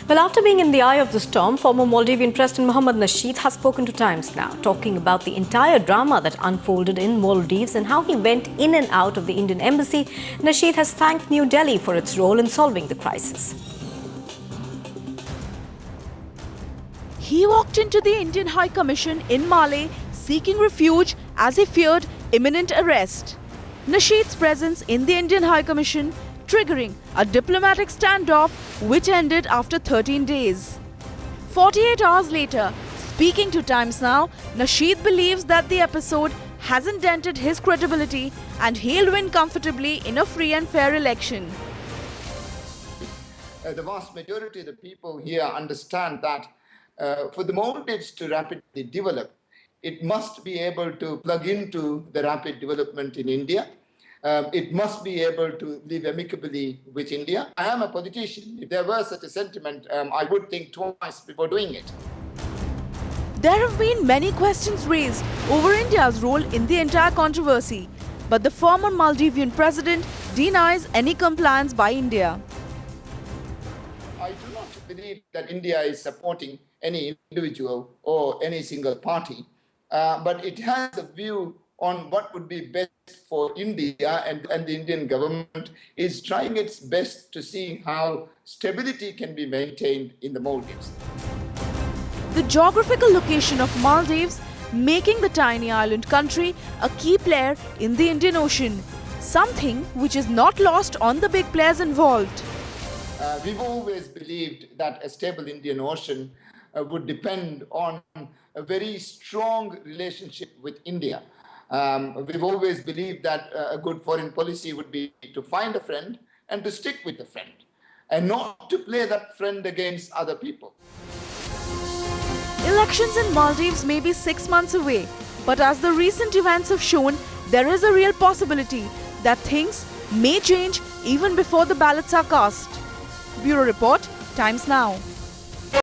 Well, after being in the eye of the storm, former Maldivian President Mohammad Nasheed has spoken to Times Now, talking about the entire drama that unfolded in Maldives and how he went in and out of the Indian embassy. Nasheed has thanked New Delhi for its role in solving the crisis. He walked into the Indian High Commission in Malé seeking refuge as he feared imminent arrest. Nasheed's presence in the Indian High Commission triggering a diplomatic standoff which ended after 13 days. 48 hours later, speaking to Times Now, Nasheed believes that the episode hasn't dented his credibility and he'll win comfortably in a free and fair election. The vast majority of the people here understand that for the Maldives to rapidly develop, it must be able to plug into the rapid development in India. It must be able to live amicably with India. I am a politician. If there were such a sentiment, I would think twice before doing it. There have been many questions raised over India's role in the entire controversy, but the former Maldivian president denies any compliance by India. I do not believe that India is supporting any individual or any single party, but it has a view on what would be best for India, and the Indian government is trying its best to see how stability can be maintained in the Maldives. The geographical location of Maldives making the tiny island country a key player in the Indian Ocean, something which is not lost on the big players involved. We've always believed that a stable Indian Ocean would depend on a very strong relationship with India. We've always believed that a good foreign policy would be to find a friend and to stick with the friend, and not to play that friend against other people. Elections in Maldives may be 6 months away, but as the recent events have shown, there is a real possibility that things may change even before the ballots are cast. Bureau Report, Times Now.